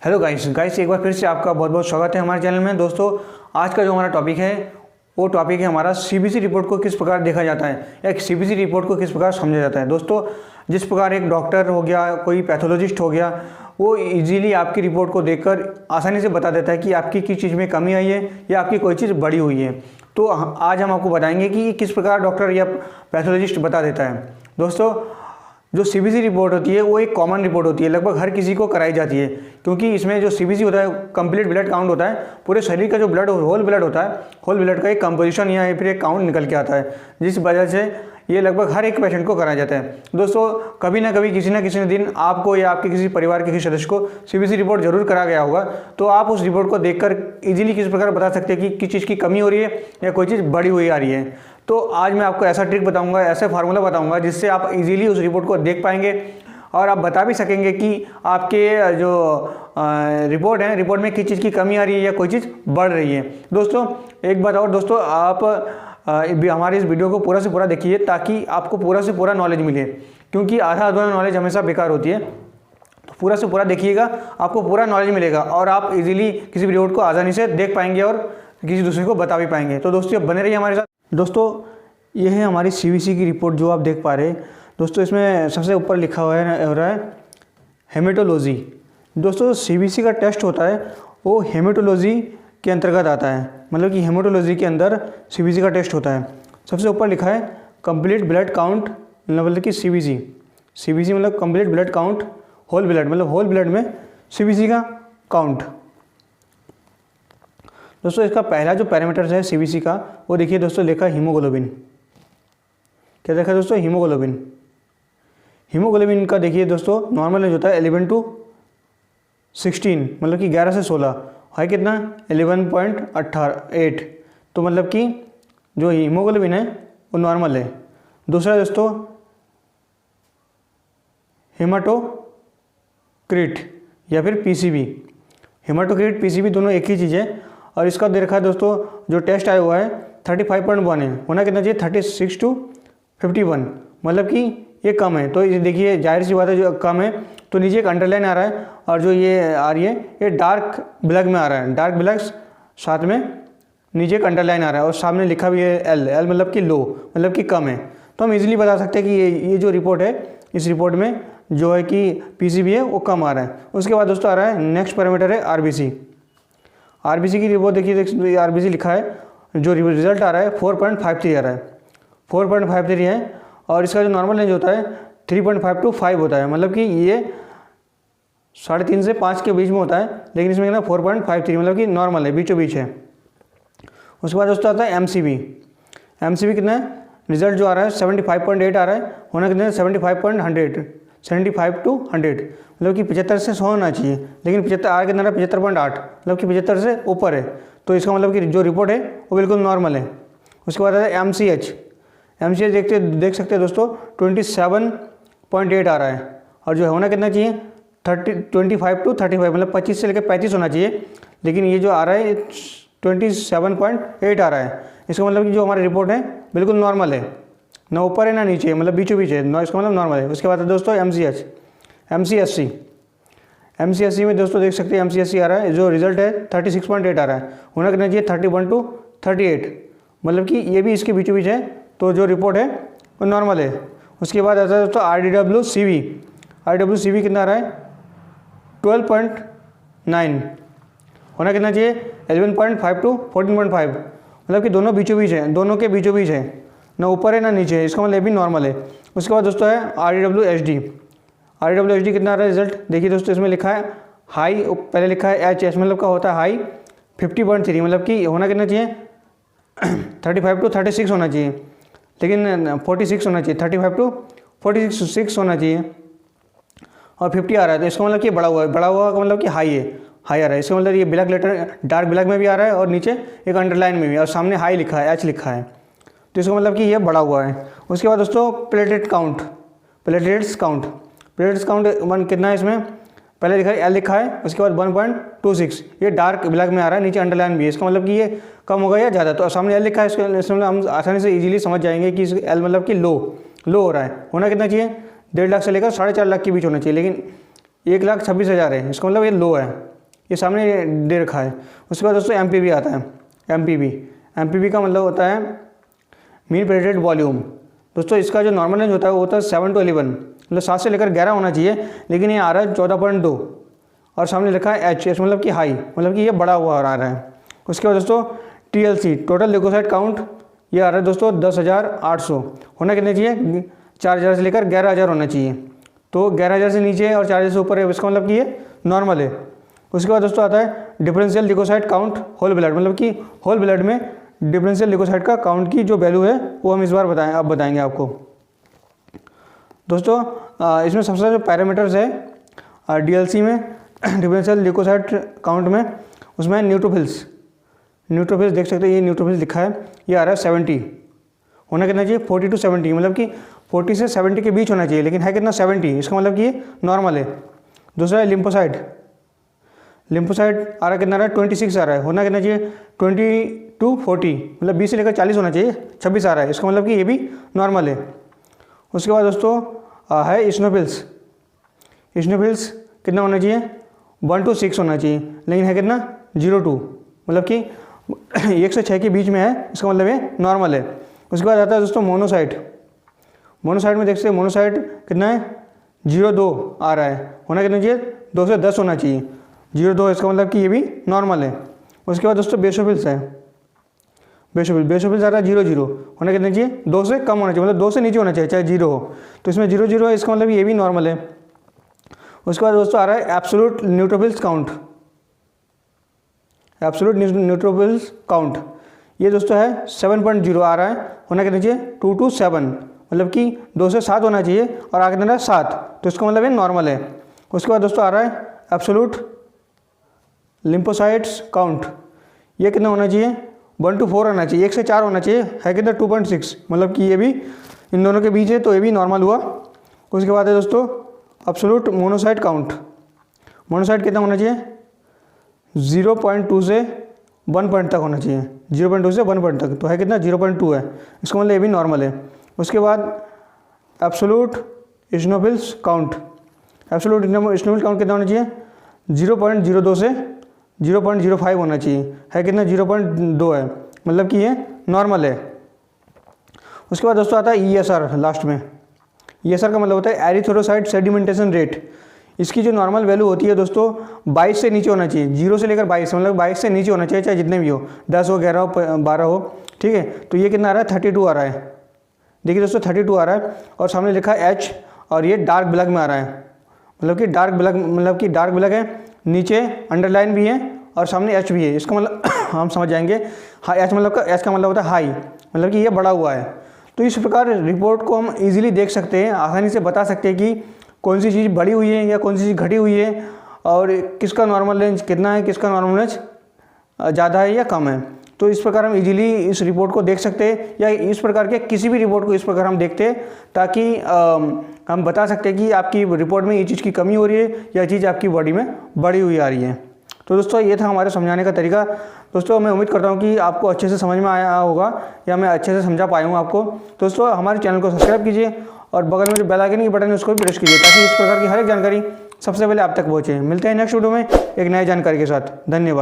Hello guys एक बार फिर से आपका बहुत बहुत स्वागत है हमारे चैनल में। दोस्तों आज का जो हमारा टॉपिक है वो टॉपिक है हमारा सीबीसी रिपोर्ट को किस प्रकार देखा जाता है या सीबीसी रिपोर्ट को किस प्रकार समझा जाता है। दोस्तों जिस प्रकार एक डॉक्टर हो गया, कोई पैथोलॉजिस्ट हो गया, वो इजीली आपकी रिपोर्ट को देखकर आसानी से बता देता है कि आपकी किस चीज़ में कमी आई है या आपकी कोई चीज़ बड़ी हुई है। तो आज हम आपको बताएंगे कि किस प्रकार डॉक्टर या पैथोलॉजिस्ट बता देता है। दोस्तों जो सीबीसी रिपोर्ट होती है वो एक कॉमन रिपोर्ट होती है, लगभग हर किसी को कराई जाती है, क्योंकि इसमें जो सीबीसी होता है कंप्लीट ब्लड काउंट होता है। पूरे शरीर का जो ब्लड होल ब्लड होता है, होल ब्लड का एक कंपोजिशन या फिर एक काउंट निकल के आता है, जिस वजह से ये लगभग हर एक पेशेंट को कराया जाता है। दोस्तों कभी ना कभी किसी न किसी दिन आपको या आपके किसी परिवार के किसी सदस्य को सीबीसी रिपोर्ट जरूर करा गया होगा। तो आप उस रिपोर्ट को देखकर इजीली किस प्रकार बता सकते हैं कि किस चीज़ की कमी हो रही है या कोई चीज़ बड़ी हुई आ रही है। तो आज मैं आपको ऐसा ट्रिक बताऊंगा, ऐसा फार्मूला बताऊंगा जिससे आप इजीली उस रिपोर्ट को देख पाएंगे और आप बता भी सकेंगे कि आपके जो रिपोर्ट है, रिपोर्ट में किस चीज़ की कमी आ रही है या कोई चीज़ बढ़ रही है। दोस्तों एक बात और, दोस्तों आप हमारे इस वीडियो को पूरा से पूरा देखिए ताकि आपको पूरा से पूरा नॉलेज मिले, क्योंकि आधा अधूरा नॉलेज हमेशा बेकार होती है। तो पूरा से पूरा देखिएगा, आपको पूरा नॉलेज मिलेगा और आप इजीली किसी भी रिपोर्ट को आसानी से देख पाएंगे और किसी दूसरे को बता भी पाएंगे। तो दोस्तों अब बने रहिए हमारे साथ। दोस्तों ये है हमारी सीबीसी की रिपोर्ट जो आप देख पा रहे हैं। दोस्तों इसमें सबसे ऊपर लिखा हुआ है हो रहा है हेमेटोलॉजी। दोस्तों सीबीसी का टेस्ट होता है वो हेमेटोलॉजी के अंतर्गत आता है, मतलब कि हेमेटोलॉजी के अंदर सीबीसी का टेस्ट होता है। सबसे ऊपर लिखा है कंप्लीट ब्लड काउंट, मतलब कि सीबीसी मतलब complete blood count, whole blood मतलब होल ब्लड में सीबीसी का काउंट। दोस्तों इसका पहला जो पैरामीटर है सीबीसी का वो देखिए दोस्तों, लिखा है हीमोग्लोबिन। क्या देखा है दोस्तों? हीमोग्लोबिन। हीमोग्लोबिन का देखिए दोस्तों नॉर्मल रेंज होता है 11 to 16, मतलब कि 11 से 16। है कितना? 11.8। तो मतलब कि जो हीमोग्लोबिन है वो नॉर्मल है। दूसरा दोस्तों हेमाटोक्रिट या फिर पीसीबी। हेमाटोक्रिट पीसीबी दोनों एक ही चीज़ है। और इसका दे रखा है दोस्तों जो टेस्ट आया हुआ है 35.1 है, होना कितना चाहिए? 36 to 51, मतलब कि ये कम है। तो ये देखिए जाहिर सी बात है, जो कम है तो नीचे एक अंडरलाइन आ रहा है और जो ये आ रही है ये डार्क ब्लैक में आ रहा है, डार्क ब्लैक साथ में नीचे एक अंडरलाइन आ रहा है और सामने लिखा भी है एल मतलब कि लो, मतलब कि कम है। तो हम इजीली बता सकते हैं कि ये जो रिपोर्ट है, इस रिपोर्ट में जो है कि पीसीबी है वो कम आ रहा है। उसके बाद दोस्तों आ रहा है नेक्स्ट पैरामीटर है आरबीसी। आरबीसी की रिपोर्ट देखिए, आरबीसी लिखा है, जो रिजल्ट आ रहा है 4.53 आ रहा है, 4.53 है। और इसका जो नॉर्मल रेंज होता है 3.5 to 5 होता है, मतलब कि ये 3.5 से 5 के बीच में होता है, लेकिन इसमें कितना 4.53 मतलब कि नॉर्मल है, बीचों बीच है। उसके बाद दोस्तों आता है एमसीबी। एमसीबी कितना है? रिजल्ट जो आ रहा है 75.8 आ रहा है, होना कितना है? 75 to 100, मतलब कि 75 से 100 होना चाहिए, लेकिन 75 आ कितना है? 75.8, मतलब कि 75 से ऊपर है। तो इसका मतलब कि जो रिपोर्ट है वो बिल्कुल नॉर्मल है। उसके बाद आता है एमसीएच। एमसीएच देख सकते हैं दोस्तों 27.8 आ रहा है, और जो होना कितना चाहिए? 25 to 35, मतलब 25 से लेकर 35 होना चाहिए, लेकिन ये जो आ रहा है 27.8 आ रहा है। इसका मतलब कि जो हमारी रिपोर्ट है बिल्कुल नॉर्मल है, ना ऊपर है ना नीचे है, मतलब बीचों बीच है, इसका मतलब नॉर्मल है। उसके बाद है दोस्तों एमसीएच। एमसीएससी में दोस्तों देख सकते हैं एमसीएससी आ रहा है, जो रिजल्ट है 36.8 आ रहा है, होना कितना चाहिए? 31 to 38, मतलब कि ये भी इसके बीचों बीच है। तो जो रिपोर्ट है वो नॉर्मल है। उसके बाद आता है दोस्तों आरडब्ल्यूसीवी। आरडब्ल्यूसीवी कितना आ रहा है? 12.9, होना कितना चाहिए? 11.5 to 14.5, मतलब कि दोनों बीचों बीच है, दोनों के बीचों बीच है, ना ऊपर है ना नीचे है, इसका मतलब भी नॉर्मल है। उसके बाद दोस्तों है आरडब्ल्यूएचडी। आरडब्ल्यूएचडी कितना आ रहा है रिजल्ट? देखिए दोस्तों इसमें लिखा है हाई, पहले लिखा है एच मतलब का होता है हाई 50.3, मतलब कि होना कितना चाहिए? 35 to 36 होना चाहिए, लेकिन 46 होना चाहिए, 35 to 46 होना चाहिए, और 50 आ रहा है। तो इसका मतलब कि बड़ा हुआ है, बड़ा हुआ का मतलब कि हाई है, हाई आ रहा है। इसका मतलब ये ब्लैक लेटर डार्क ब्लैक में भी आ रहा है और नीचे एक अंडरलाइन में भी, और सामने हाई लिखा है, एच लिखा है, तो इसका मतलब कि ये बड़ा हुआ है। उसके बाद दोस्तों प्लेटलेट्स काउंट 1 कितना है इसमें? पहले लिखा है एल लिखा है, उसके बाद 1.26, ये डार्क ब्लैक में आ रहा है, नीचे अंडरलाइन भी है, इसका मतलब कि ये कम होगा या ज़्यादा। तो सामने एल लिखा है, इसमें हम आसानी से इजीली समझ जाएंगे कि एल मतलब कि लो हो रहा है। होना कितना चाहिए? 1.5 लाख से लेकर 4.5 लाख के बीच होना चाहिए, लेकिन 1,26,000 है, इसका मतलब ये लो है, ये सामने दे रखा है। उसके बाद दोस्तों MPV आता है। MPV का मतलब होता है मीन पेनिट्रेट वॉल्यूम। दोस्तों इसका जो नॉर्मल रेंज होता है वो होता है 7 to 11, मतलब 7 से लेकर 11 होना चाहिए, लेकिन ये आ रहा है 14.2 और सामने लिखा है H मतलब कि हाई, मतलब कि ये बड़ा हुआ आ रहा है। उसके बाद दोस्तों TLC टोटल ल्यूकोसाइट काउंट, ये आ रहा है दोस्तों 10,800। होना कितने चाहिए? 4,000 से लेकर 11,000 होना चाहिए। तो 11,000 से नीचे और 4,000 से ऊपर है, इसका मतलब कि ये नॉर्मल है। उसके बाद दोस्तों आता है differential leukocyte count whole blood, मतलब कि होल ब्लड में डिफरेंशियल ल्यूकोसाइट का काउंट की जो वैल्यू है वो हम इस बार बताएंगे आपको। दोस्तों इसमें सबसे जो पैरामीटर्स है DLC में डिफरेंशियल ल्यूकोसाइट काउंट में, उसमें न्यूट्रोफिल्स देख सकते हैं, ये न्यूट्रोफिल्स लिखा है, ये आ रहा है 70। होना कितना चाहिए? 40 to 70, मतलब कि 40 से 70 के बीच होना चाहिए, लेकिन है कितना? 70, इसका मतलब कि ये नॉर्मल है। दूसरा है लिम्फोसाइट आ रहा है कितना? आ रहा है 26 आ रहा है। होना कितना चाहिए? 20 to 40, मतलब 20 से लेकर 40 होना चाहिए, 26 आ रहा है, इसका मतलब कि ये भी नॉर्मल है। उसके बाद दोस्तों है इस्नोफिल्स कितना होना चाहिए? 1 to 6 होना चाहिए, लेकिन है कितना? 0 to, मतलब कि 1 से 6 के बीच में है, इसका मतलब ये नॉर्मल है। उसके बाद आता है दोस्तों मोनोसाइट में देख सकते हैं, मोनोसाइट कितना है? 0.2 आ रहा है। होना कितना चाहिए? 2 से 10 होना चाहिए, 0.2, इसका मतलब कि ये भी नॉर्मल है। उसके बाद दोस्तों बेसोफिल्स आ रहा है 0.0, होना कितना चाहिए? 2 से कम होना चाहिए, मतलब 2 से नीचे होना चाहिए, चाहे 0 हो। तो इसमें 0.0 है, इसका मतलब ये भी नॉर्मल है। उसके बाद दोस्तों आ रहा है एब्सोल्यूट न्यूट्रोफिल्स काउंट, ये दोस्तों है 7.0 आ रहा है। होना कितना चाहिए? 2 to 7, मतलब कि 2 से 7 होना चाहिए, और आगे कितना? 7, तो इसका मतलब ये नॉर्मल है। उसके बाद दोस्तों आ रहा है एब्सोल्यूट लिम्फोसाइट्स काउंट, ये कितना होना चाहिए? 1 to 4 होना चाहिए, 1 से 4 होना चाहिए, है कितना? 2.6, मतलब कि ये भी इन दोनों के बीच है, तो ये भी नॉर्मल हुआ। उसके बाद है दोस्तों एब्सोल्यूट मोनोसाइट काउंट, मोनोसाइट कितना होना चाहिए? 0.2 से 1 पॉइंट तक होना चाहिए, 0.2 से 1 पॉइंट तक, तो है कितना? 0.2 है, इसका मतलब ये भी नॉर्मल है। उसके बाद एब्सोल्यूट इस्नोफिल्स काउंट कितना होना चाहिए? 0.02 से 0.05 होना चाहिए, है कितना? 0.2 है, मतलब कि ये नॉर्मल है। उसके बाद दोस्तों आता है ESR लास्ट में। ESR का मतलब होता है एरिथ्रोसाइट सेडिमेंटेशन रेट। इसकी जो नॉर्मल वैल्यू होती है दोस्तों 22 से नीचे होना चाहिए, 0 से लेकर 22, मतलब 22 से नीचे होना चाहिए, चाहे जितने भी हो, 10 हो, 11 हो, 12 हो, ठीक है। तो ये कितना आ रहा है? 32 आ रहा है। देखिए दोस्तों 32 आ रहा है, और सामने लिखा है H, और ये डार्क ब्लैक में आ रहा है, मतलब कि डार्क ब्लैक है, नीचे अंडरलाइन भी है और सामने H भी है। इसका मतलब हम समझ जाएंगे, हाँ H का मतलब होता है हाई, मतलब कि ये बढ़ा हुआ है। तो इस प्रकार रिपोर्ट को हम इजीली देख सकते हैं, आसानी से बता सकते हैं कि कौन सी चीज़ बढ़ी हुई है या कौन सी चीज़ घटी हुई है, और किसका नॉर्मल रेंज कितना है, किसका नॉर्मल रेंज ज़्यादा है या कम है। तो इस प्रकार हम इजीली इस रिपोर्ट को देख सकते हैं, या इस प्रकार के किसी भी रिपोर्ट को इस प्रकार हम देखते हैं, ताकि हम बता सकते हैं कि आपकी रिपोर्ट में ये चीज़ की कमी हो रही है या चीज़ आपकी बॉडी में बढ़ी हुई आ रही है। तो दोस्तों ये था हमारे समझाने का तरीका। दोस्तों मैं उम्मीद करता हूँ कि आपको अच्छे से समझ में आया होगा, या मैं अच्छे से समझा पाया हूँ आपको। दोस्तों हमारे चैनल को सब्सक्राइब कीजिए, और बगल में जो बेल आइकन की बटन है उसको भी प्रेस कीजिए, ताकि इस प्रकार की हर एक जानकारी सबसे पहले आप तक पहुँचे। मिलते हैं नेक्स्ट वीडियो में एक नई जानकारी के साथ। धन्यवाद।